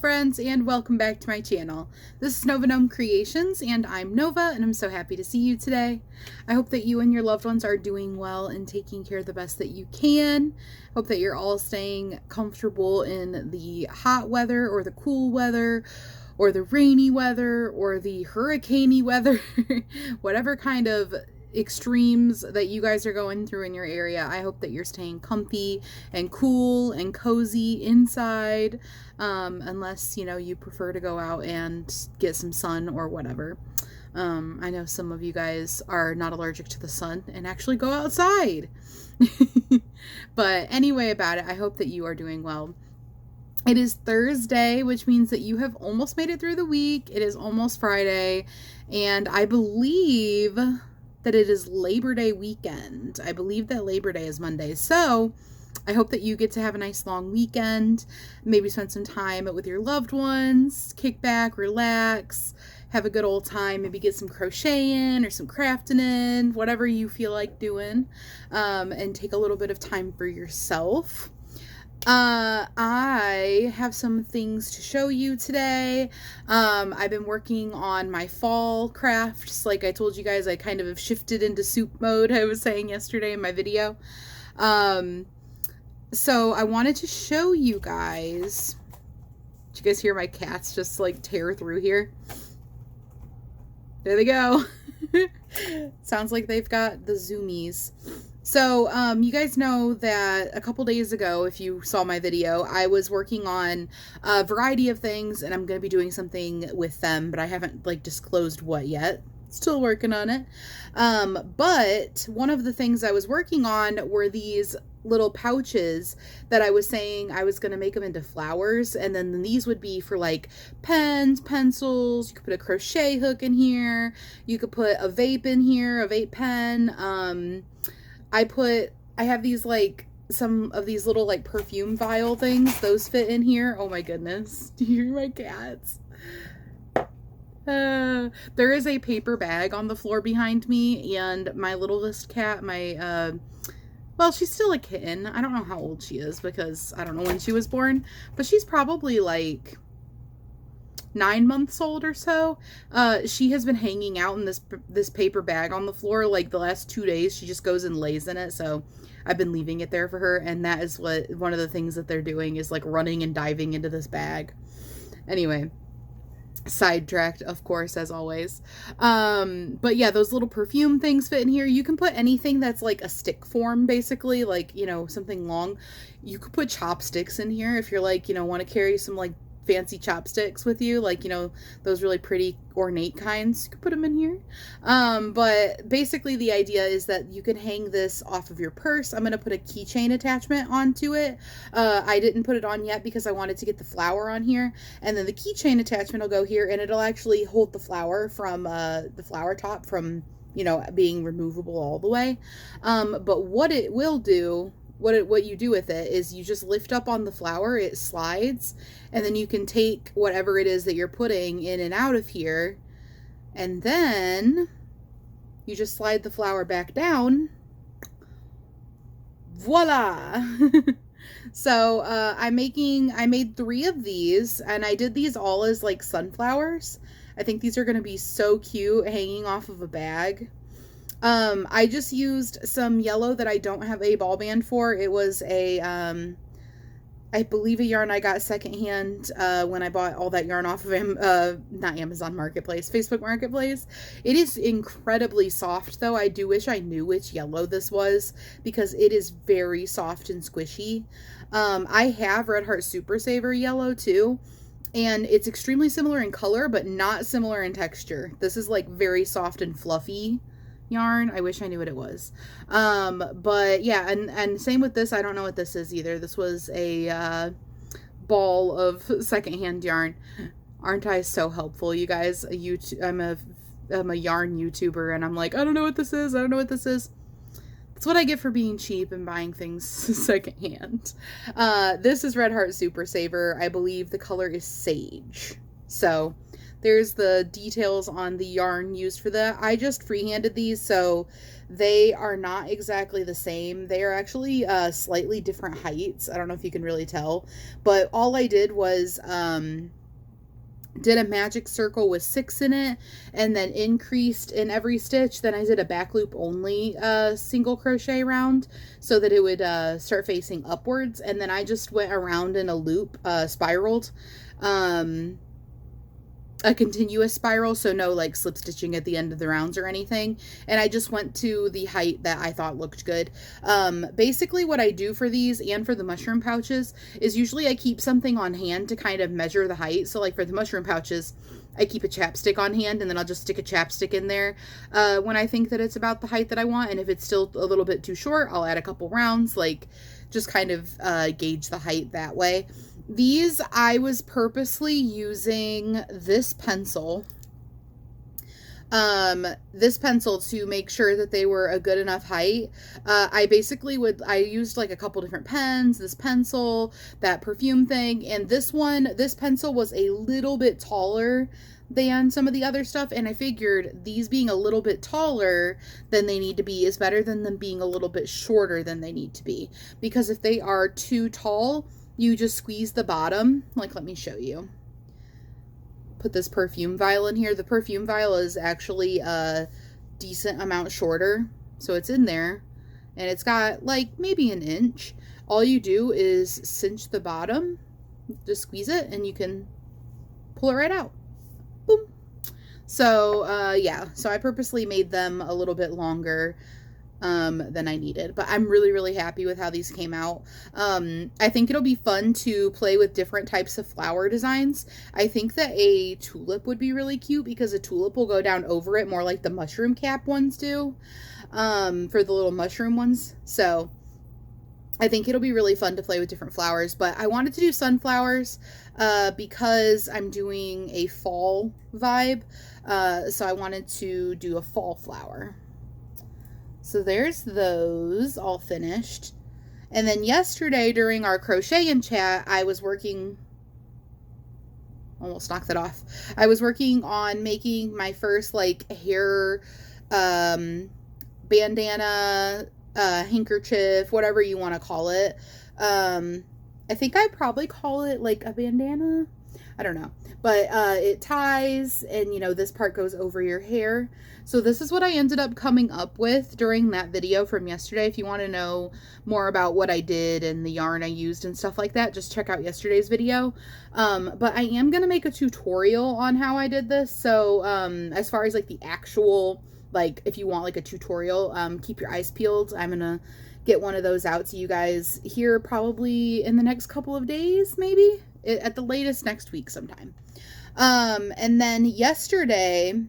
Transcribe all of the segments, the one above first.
friends, and welcome back to my channel. This is Nova Gnome Creations, and I'm Nova, and I'm so happy to see you today. I hope that you and your loved ones are doing well and taking care of the best that you can. Hope that you're all staying comfortable in the hot weather, or the cool weather, or the rainy weather, or the hurricane-y weather, whatever kind of extremes that you guys are going through in your area. I hope that you're staying comfy and cool and cozy inside, unless, you know, you prefer to go out and get some sun or whatever. I know some of you guys are not allergic to the sun and actually go outside. But anyway about it, I hope that you are doing well. It is Thursday, which means that you have almost made it through the week. It is almost Friday, and I believe that it is Labor Day weekend. I believe that Labor Day is Monday. So I hope that you get to have a nice long weekend, maybe spend some time with your loved ones, kick back, relax, have a good old time, maybe get some crocheting or some crafting in, whatever you feel like doing, and take a little bit of time for yourself. I have some things to show you today. I've been working on my fall crafts. Like I told you guys, I kind of have shifted into soup mode, I was saying yesterday in my video. So I wanted to show you guys. Did you guys hear my cats just like tear through here? There they go. Sounds like they've got the zoomies. So, you guys know that a couple days ago, if you saw my video, I was working on a variety of things, and I'm going to be doing something with them, but I haven't, like, disclosed what yet. Still working on it. But one of the things I was working on were these little pouches that I was saying I was going to make them into flowers, and then these would be for, like, pens, pencils. You could put a crochet hook in here. You could put a vape in here, a vape pen. I have these, like, some of these little, like, perfume vial things. Those fit in here. Oh my goodness. Do you hear my cats? There is a paper bag on the floor behind me, and my littlest cat, well, she's still a kitten. I don't know how old she is because I don't know when she was born, but she's probably, like, 9 months old or so. She has been hanging out in this paper bag on the floor like the last 2 days. She just goes and lays in it, so I've been leaving it there for her, and that is what one of the things that they're doing is, like, running and diving into this bag. Anyway, sidetracked, of course, as always. But yeah, those little perfume things fit in here. You can put anything that's like a stick form, basically, like, you know, something long. You could put chopsticks in here if you're, like, you know, want to carry some, like, fancy chopsticks with you, like, you know, those really pretty ornate kinds. You could put them in here. But basically the idea is that you can hang this off of your purse. I'm going to put a keychain attachment onto it. I didn't put it on yet because I wanted to get the flower on here, and then the keychain attachment will go here, and it'll actually hold the flower from the flower top from, you know, being removable all the way. But what it will do, what you do with it is you just lift up on the flower, it slides, and then you can take whatever it is that you're putting in and out of here, and then you just slide the flower back down. Voila! So I made 3 of these, and I did these all as, like, sunflowers. I think these are going to be so cute hanging off of a bag. I just used some yellow that I don't have a ball band for. It was a, I believe a yarn I got secondhand, when I bought all that yarn off of, not Amazon Marketplace, Facebook Marketplace. It is incredibly soft, though. I do wish I knew which yellow this was, because it is very soft and squishy. I have Red Heart Super Saver yellow, too. And it's extremely similar in color, but not similar in texture. This is, like, very soft and fluffy yarn. I wish I knew what it was. But yeah, and same with this. I don't know what this is either. This was a ball of secondhand yarn. Aren't I so helpful, you guys? I'm a yarn YouTuber, and I'm like, I don't know what this is. I don't know what this is. That's what I get for being cheap and buying things secondhand. This is Red Heart Super Saver. I believe the color is Sage. So there's the details on the yarn used for that. I just freehanded these, so they are not exactly the same. They are actually slightly different heights. I don't know if you can really tell, but all I did was did a magic circle with 6 in it, and then increased in every stitch. Then I did a back loop only single crochet round so that it would start facing upwards, and then I just went around in a loop, spiraled, a continuous spiral, so no like slip stitching at the end of the rounds or anything, and I just went to the height that I thought looked good. Basically what I do for these and for the mushroom pouches is usually I keep something on hand to kind of measure the height. So like for the mushroom pouches, I keep a chapstick on hand, and then I'll just stick a chapstick in there when I think that it's about the height that I want, and if it's still a little bit too short, I'll add a couple rounds, like just kind of gauge the height that way. These, I was purposely using this pencil to make sure that they were a good enough height. I used like a couple different pens, this pencil, that perfume thing, and this pencil was a little bit taller than some of the other stuff, and I figured these being a little bit taller than they need to be is better than them being a little bit shorter than they need to be, because if they are too tall, you just squeeze the bottom. Like, let me show you. Put this perfume vial in here. The perfume vial is actually a decent amount shorter, so it's in there, and it's got like maybe an inch. All you do is cinch the bottom, just squeeze it, and you can pull it right out. Boom. So yeah, so I purposely made them a little bit longer than I needed, but I'm really, really happy with how these came out. I think it'll be fun to play with different types of flower designs. I think that a tulip would be really cute, because a tulip will go down over it more like the mushroom cap ones do, for the little mushroom ones. So I think it'll be really fun to play with different flowers, but I wanted to do sunflowers because I'm doing a fall vibe, so I wanted to do a fall flower. So there's those all finished. And then yesterday during our crochet and chat, I was working, almost knocked it off. I was working on making my first like hair bandana, handkerchief, whatever you want to call it. I think I'd probably call it like a bandana. I don't know. But it ties, and you know, this part goes over your hair. So this is what I ended up coming up with during that video from yesterday. If you want to know more about what I did and the yarn I used and stuff like that, just check out yesterday's video. But I am going to make a tutorial on how I did this. So as far as like the actual, like if you want like a tutorial, keep your eyes peeled. I'm going to get one of those out to you guys here probably in the next couple of days, maybe at the latest next week sometime. And then yesterday,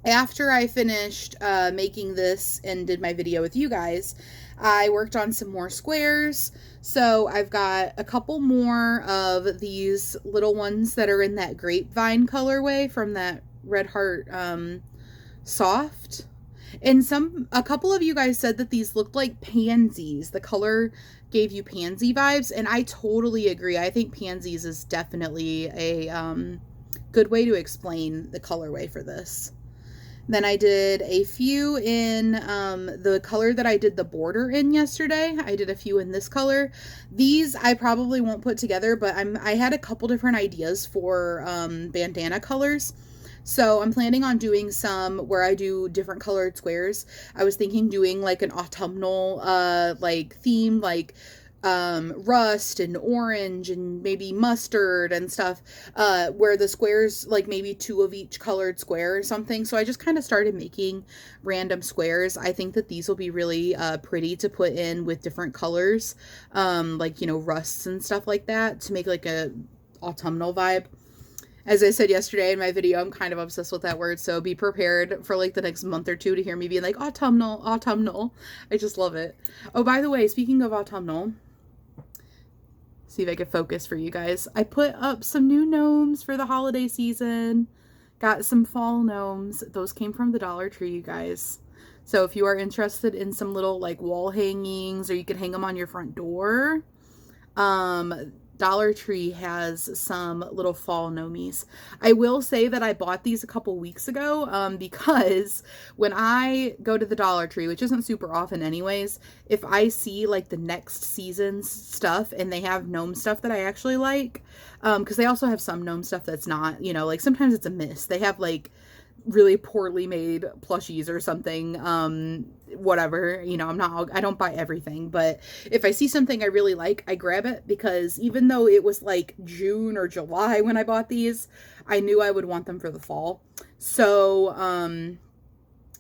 after I finished making this and did my video with you guys, I worked on some more squares. So I've got a couple more of these little ones that are in that grapevine colorway from that Red Heart Soft. And a couple of you guys said that these looked like pansies. The color gave you pansy vibes, and I totally agree. I think pansies is definitely a good way to explain the colorway for this. Then I did a few in the color that I did the border in yesterday. I did a few in this color. These I probably won't put together, but I had a couple different ideas for bandana colors. So I'm planning on doing some where I do different colored squares. I was thinking doing like an autumnal like theme, like rust and orange and maybe mustard and stuff, where the squares, like maybe 2 of each colored square or something. So I just kind of started making random squares. I think that these will be really pretty to put in with different colors, like, you know, rusts and stuff like that, to make like a autumnal vibe. As I said yesterday in my video, I'm kind of obsessed with that word, so be prepared for like the next month or two to hear me being like, autumnal, autumnal. I just love it. Oh, by the way, speaking of autumnal, see if I can focus for you guys. I put up some new gnomes for the holiday season. Got some fall gnomes. Those came from the Dollar Tree, you guys. So if you are interested in some little like wall hangings, or you could hang them on your front door, Dollar Tree has some little fall gnomies. I will say that I bought these a couple weeks ago because when I go to the Dollar Tree, which isn't super often anyways, if I see like the next season's stuff and they have gnome stuff that I actually like, because they also have some gnome stuff that's not, you know, like sometimes it's a miss. They have like really poorly made plushies or something, whatever, you know, I don't buy everything, but if I see something I really like, I grab it, because even though it was like June or July when I bought these, I knew I would want them for the fall. So,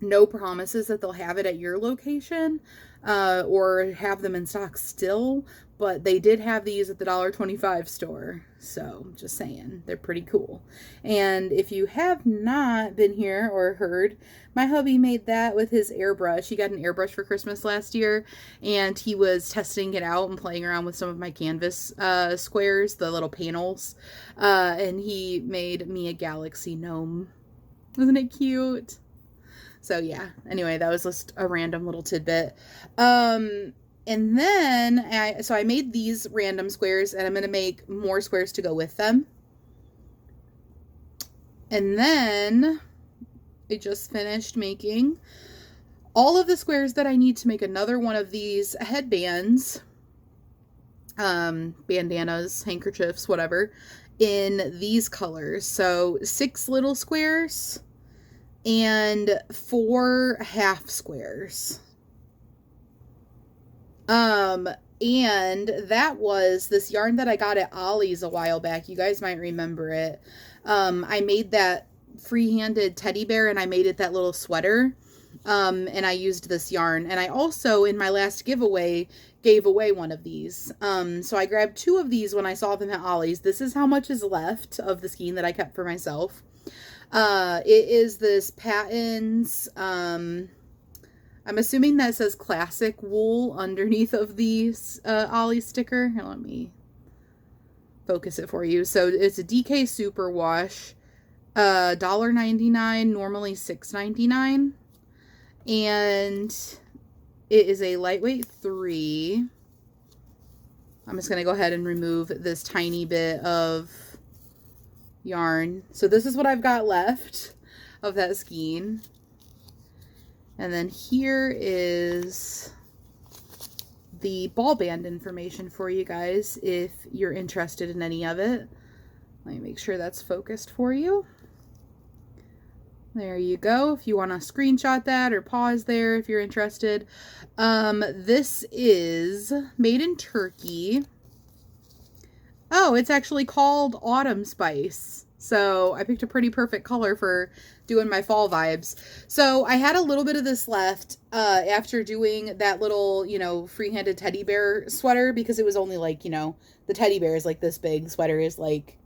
no promises that they'll have it at your location, or have them in stock still, but they did have these at the $1.25 store. So just saying, they're pretty cool. And if you have not been here or heard, my hubby made that with his airbrush. He got an airbrush for Christmas last year, and he was testing it out and playing around with some of my canvas squares, the little panels, and he made me a galaxy gnome. Isn't it cute? So yeah, anyway, that was just a random little tidbit. And then I made these random squares, and I'm going to make more squares to go with them. And then I just finished making all of the squares that I need to make another one of these headbands, bandanas, handkerchiefs, whatever, in these colors. So 6 little squares and 4 half squares. And that was this yarn that I got at Ollie's a while back. You guys might remember it. I made that free-handed teddy bear, and I made it that little sweater. And I used this yarn. And I also, in my last giveaway, gave away one of these. So I grabbed 2 of these when I saw them at Ollie's. This is how much is left of the skein that I kept for myself. It is this Patton's, I'm assuming that says classic wool underneath of the Ollie sticker. Here, let me focus it for you. So it's a DK Superwash, $1.99, normally $6.99. And it is a lightweight 3. I'm just going to go ahead and remove this tiny bit of yarn. So this is what I've got left of that skein. And then here is the ball band information for you guys if you're interested in any of it. Let me make sure that's focused for you. There you go. If you want to screenshot that or pause there if you're interested. This is made in Turkey. Oh, it's actually called Autumn Spice. So I picked a pretty perfect color for doing my fall vibes. So I had a little bit of this left after doing that little, you know, free-handed teddy bear sweater, because it was only like, you know, the teddy bear is like this big, the sweater is like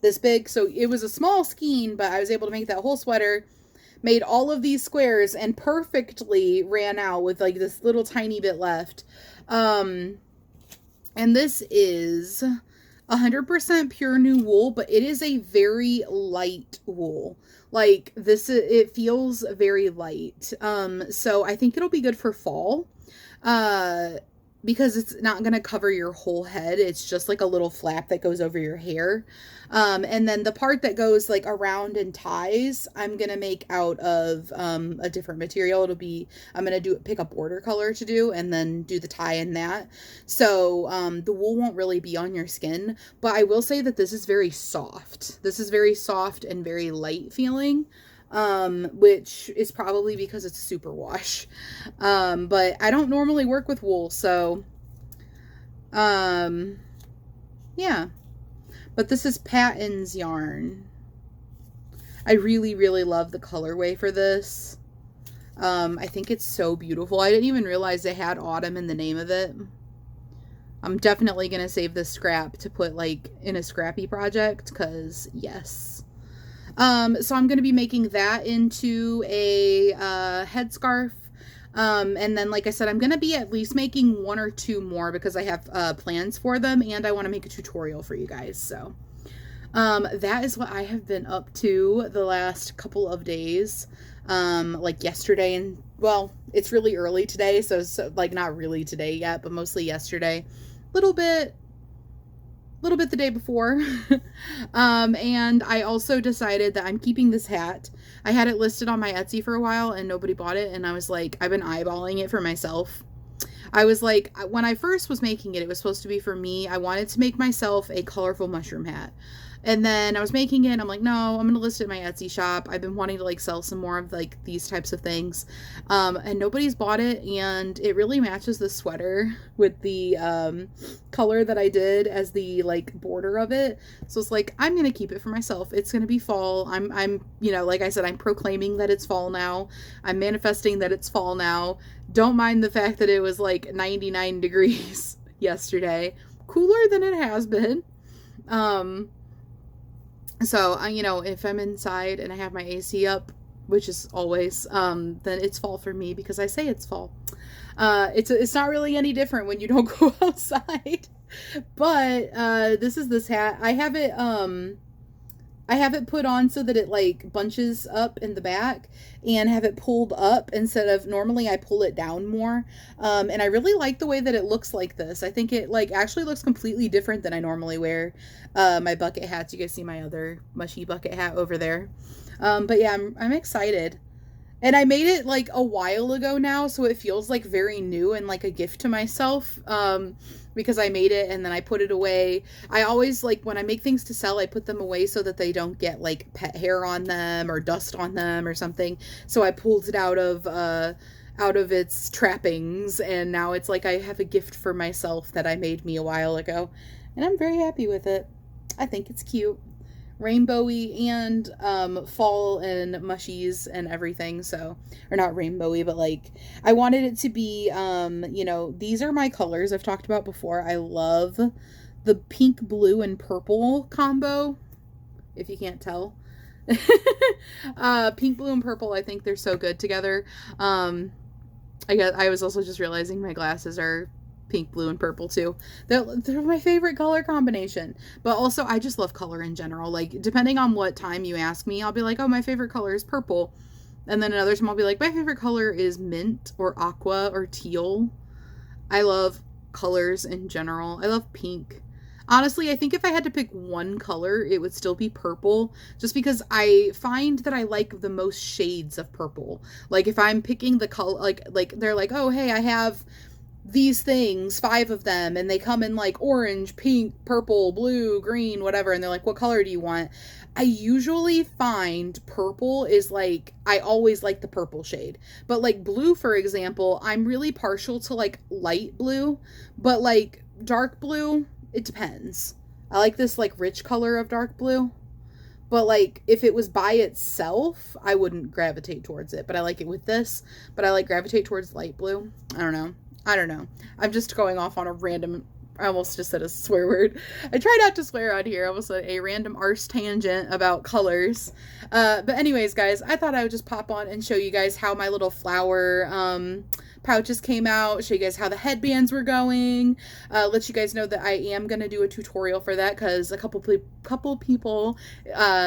this big. So it was a small skein, but I was able to make that whole sweater, made all of these squares, and perfectly ran out with like this little tiny bit left. And this is 100% pure new wool, but it is a very light wool. Like this, it feels very light. So I think it'll be good for fall, because it's not going to cover your whole head. It's just like a little flap that goes over your hair. And then the part that goes like around and ties, I'm going to make out of a different material. It'll be, I'm going to pick a border color to do, and then do the tie in that. So the wool won't really be on your skin, but I will say that this is very soft. This is very soft and very light feeling. Which is probably because it's a super wash. But I don't normally work with wool, so, yeah. But this is Patton's yarn. I really, really love the colorway for this. I think it's so beautiful. I didn't even realize they had autumn in the name of it. I'm definitely going to save this scrap to put, like, in a scrappy project, because, yes. So I'm going to be making that into a headscarf. And then, like I said, I'm going to be at least making 1 or 2 more, because I have plans for them, and I want to make a tutorial for you guys. So that is what I have been up to the last couple of days. Like yesterday, and well, it's really early today, so like not really today yet, but mostly yesterday. Little bit little bit the day before. And I also decided that I'm keeping this hat. I had it listed on my Etsy for a while and nobody bought it. And I was like, I've been eyeballing it for myself. I was like, when I first was making it, it was supposed to be for me. I wanted to make myself a colorful mushroom hat. And then I was making it, and I'm like, no, I'm going to list it in my Etsy shop. I've been wanting to, like, sell some more of, like, these types of things. And nobody's bought it, and it really matches the sweater with the color that I did as the, like, border of it. So it's like, I'm going to keep it for myself. It's going to be fall. I'm, you know, like I said, I'm proclaiming that it's fall now. I'm manifesting that it's fall now. Don't mind the fact that it was, like, 99 degrees yesterday. Cooler than it has been. So, you know, if I'm inside and I have my AC up, which is always, then it's fall for me because I say it's fall. It's not really any different when you don't go outside. But, this hat. I have it put on so that it, like, bunches up in the back and have it pulled up instead of, normally I pull it down more. And I really like the way that it looks like this. I think it, like, actually looks completely different than I normally wear my bucket hats. You guys see my other mushy bucket hat over there. But yeah, I'm excited. And I made it, like, a while ago now, so it feels, like, very new and, like, a gift to myself, because I made it and then I put it away. I always, like, when I make things to sell, I put them away so that they don't get, like, pet hair on them or dust on them or something. So I pulled it out of its trappings, and now it's like I have a gift for myself that I made me a while ago, and I'm very happy with it. I think it's cute. Rainbowy and fall and mushies and everything. So, or not rainbowy, but like I wanted it to be you know, these are my colors I've talked about before. I love the pink, blue, and purple combo, if you can't tell. Pink, blue, and purple, I think they're so good together. I was also just realizing my glasses are pink, blue, and purple too. They're my favorite color combination. But also, I just love color in general. Like, depending on what time you ask me, I'll be like, oh, my favorite color is purple. And then another time I'll be like, my favorite color is mint or aqua or teal. I love colors in general. I love pink. Honestly, I think if I had to pick one color, it would still be purple, just because I find that I like the most shades of purple. Like, if I'm picking the color, like they're like, oh, hey, I have these things, 5 of them, and they come in like orange, pink, purple, blue, green, whatever, and they're like, what color do you want? I usually find purple is like, I always like the purple shade. But like blue, for example, I'm really partial to like light blue, but like dark blue, it depends. I like this like rich color of dark blue. But like if it was by itself, I wouldn't gravitate towards it. But I like it with this. But I like gravitate towards light blue. I don't know. I'm just going off on a random, I almost just said a swear word. I try not to swear out here. I almost said a random arse tangent about colors. But anyways, guys, I thought I would just pop on and show you guys how my little flower pouches came out, show you guys how the headbands were going, let you guys know that I am going to do a tutorial for that because a couple people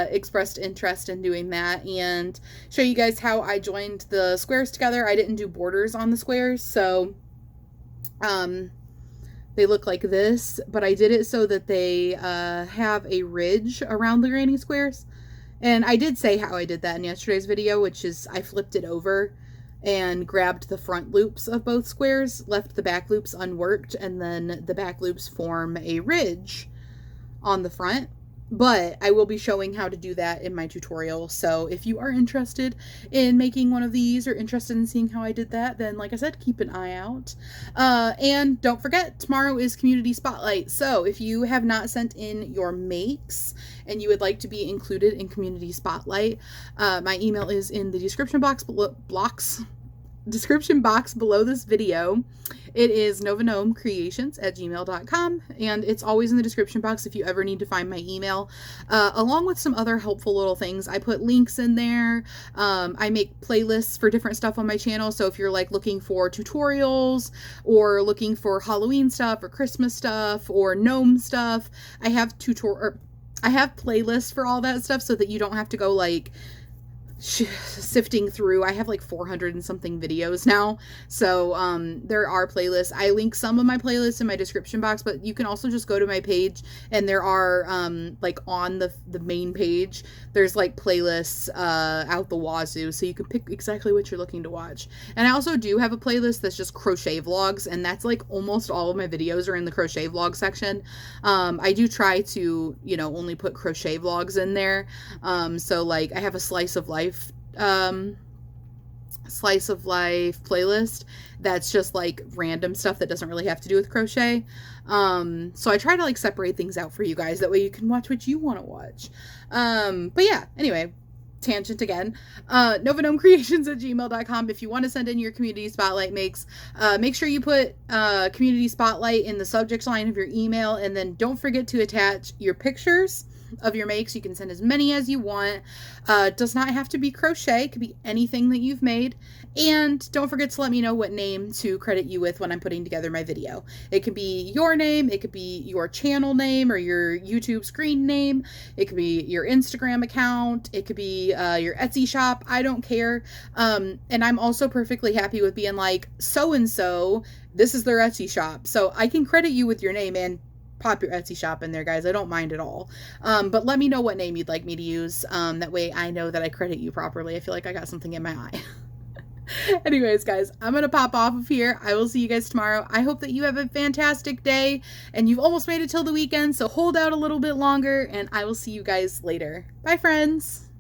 expressed interest in doing that, and show you guys how I joined the squares together. I didn't do borders on the squares, so they look like this, but I did it so that they have a ridge around the granny squares. And I did say how I did that in yesterday's video, which is I flipped it over and grabbed the front loops of both squares, left the back loops unworked, and then the back loops form a ridge on the front. But I will be showing how to do that in my tutorial. So if you are interested in making one of these or interested in seeing how I did that, then like I said, keep an eye out. And don't forget, tomorrow is Community Spotlight. So if you have not sent in your makes and you would like to be included in Community Spotlight, my email is in the description box below this video. It is novagnomecreations@gmail.com, and it's always in the description box if you ever need to find my email, along with some other helpful little things. I put links in there. I make playlists for different stuff on my channel, so if you're like looking for tutorials or looking for Halloween stuff or Christmas stuff or gnome stuff, I have playlists for all that stuff so that you don't have to go like sifting through. I have like 400 and something videos now, so there are playlists. I link some of my playlists in my description box, but you can also just go to my page, and there are like on the main page, there's like playlists out the wazoo, so you can pick exactly what you're looking to watch. And I also do have a playlist that's just crochet vlogs, and that's like almost all of my videos are in the crochet vlog section. I do try to, you know, only put crochet vlogs in there. So like I have a slice of life playlist that's just like random stuff that doesn't really have to do with crochet. So I try to like separate things out for you guys, that way you can watch what you want to watch. But yeah, anyway, tangent again. novagnomecreations@gmail.com. If you want to send in your community spotlight makes, make sure you put community spotlight in the subject line of your email, and then don't forget to attach your pictures of your makes. You can send as many as you want. Does not have to be crochet. It could be anything that you've made. And don't forget to let me know what name to credit you with when I'm putting together my video. It could be your name, it could be your channel name or your YouTube screen name, it could be your Instagram account, it could be your Etsy shop. I don't care. And I'm also perfectly happy with being like, so-and-so, this is their Etsy shop. So I can credit you with your name and pop your Etsy shop in there, guys. I don't mind at all. But let me know what name you'd like me to use. That way I know that I credit you properly. I feel like I got something in my eye. Anyways, guys, I'm going to pop off of here. I will see you guys tomorrow. I hope that you have a fantastic day, and you've almost made it till the weekend, so hold out a little bit longer, and I will see you guys later. Bye, friends.